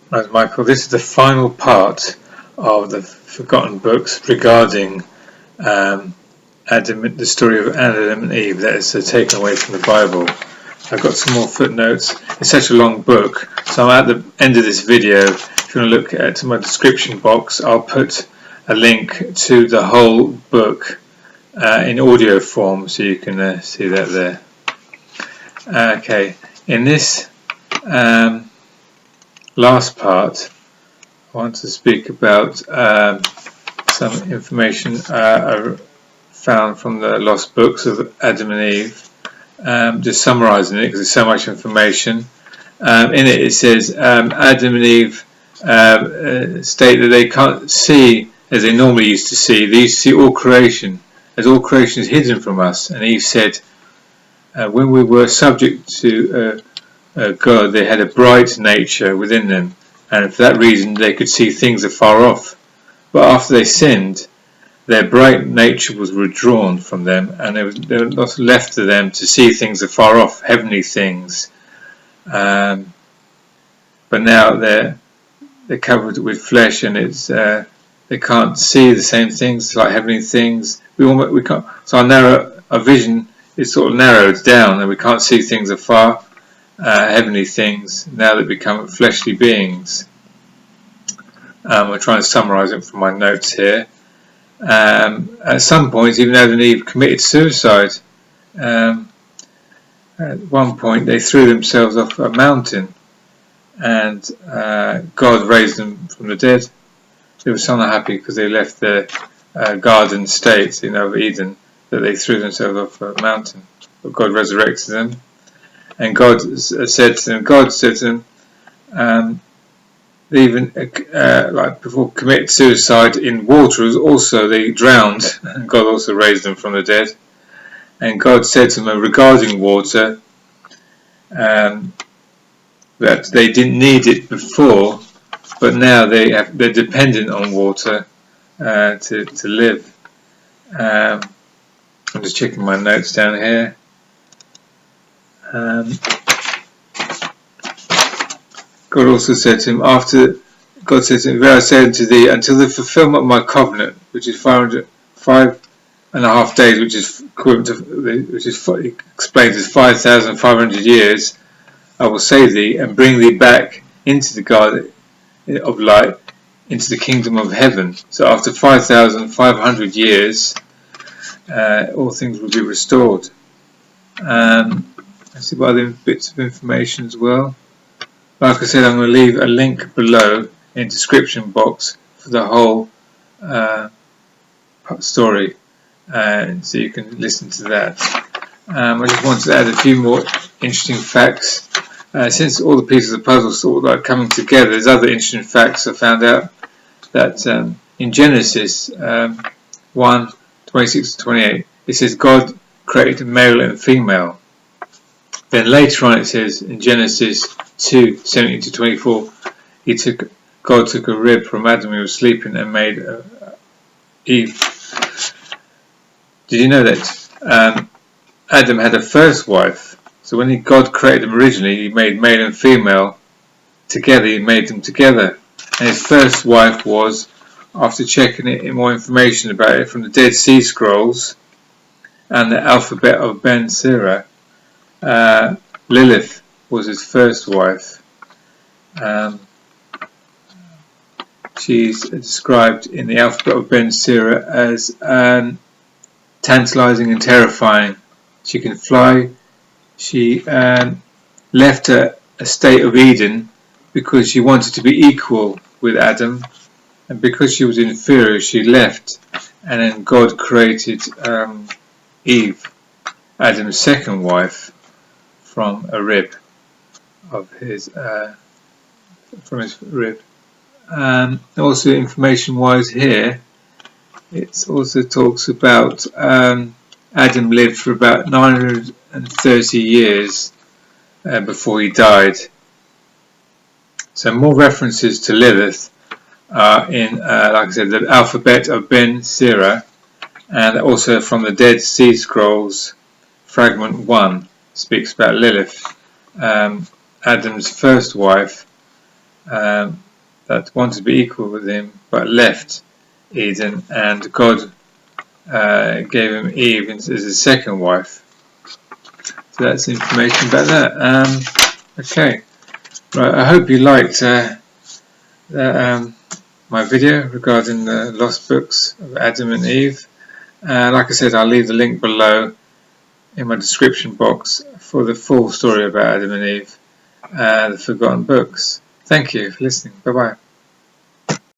Right, Michael, this is the final part of the Forgotten Books regarding the story of Adam and Eve that is taken away from the Bible. I've got some more footnotes. It's such a long book, so at the end of this video, if you want to look at my description box, I'll put a link to the whole book in audio form, so you can see that there. Okay, in this last part, I want to speak about some information I found from the lost books of Adam and Eve, just summarising it because there's so much information. In it, it says Adam and Eve state that they can't see as they normally used to see. They used to see all creation, as all creation is hidden from us. And Eve said, when we were subject to God, they had a bright nature within them, and for that reason they could see things afar off. But after they sinned, their bright nature was withdrawn from them, and there was not left to them to see things afar off, heavenly things. But now they're covered with flesh, and it's they can't see the same things like heavenly things. We can't. So our vision is sort of narrowed down, and we can't see things afar. Heavenly things now that become fleshly beings. I'm trying to summarise it from my notes here. At some point, even Adam and Eve committed suicide. At one point, they threw themselves off a mountain, and God raised them from the dead. They were so unhappy because they left their garden state, of Eden, that they threw themselves off a mountain. But God resurrected them. And God said to them, they even, like before, commit suicide in water. Also, they drowned, and God also raised them from the dead. And God said to them regarding water, that they didn't need it before, but now they're dependent on water to live. I'm just checking my notes down here. God also said to him, God said to him, "Verily I say unto thee, until the fulfillment of my covenant, which is 5.5 days, which is explained as 5,500 years, I will save thee and bring thee back into the garden of light, into the kingdom of heaven." So after 5,500 years, all things will be restored. Let's see what other bits of information as well. Like I said, I'm going to leave a link below in the description box for the whole story, so you can listen to that. I just wanted to add a few more interesting facts. Since all the pieces of the puzzle sort of like coming together, there's other interesting facts I found out that in Genesis 1:26-28, it says God created male and female. Then later on it says in Genesis 2:17-24, God took a rib from Adam who was sleeping and made Eve. Did you know that Adam had a first wife? So when God created them originally, he made male and female together. He made them together. And his first wife was, after checking in more information about it from the Dead Sea Scrolls and the alphabet of Ben Sira, Lilith was his first wife. She's described in the alphabet of Ben Sira as tantalizing and terrifying. She can fly. She left a state of Eden because she wanted to be equal with Adam, and because she was inferior, she left. And then God created Eve, Adam's second wife, from a rib of his from his rib. Also, information-wise here, it also talks about Adam lived for about 930 years before he died. So more references to Lilith are in, like I said, the alphabet of Ben Sira, and also from the Dead Sea Scrolls, fragment 1 speaks about Lilith, Adam's first wife, that wanted to be equal with him but left Eden, and God gave him Eve as his second wife. So that's information about that. Okay, right. I hope you liked my video regarding the lost books of Adam and Eve. Like I said, I'll leave the link below in my description box for the full story about Adam and Eve, the forgotten books. Thank you for listening. Bye bye.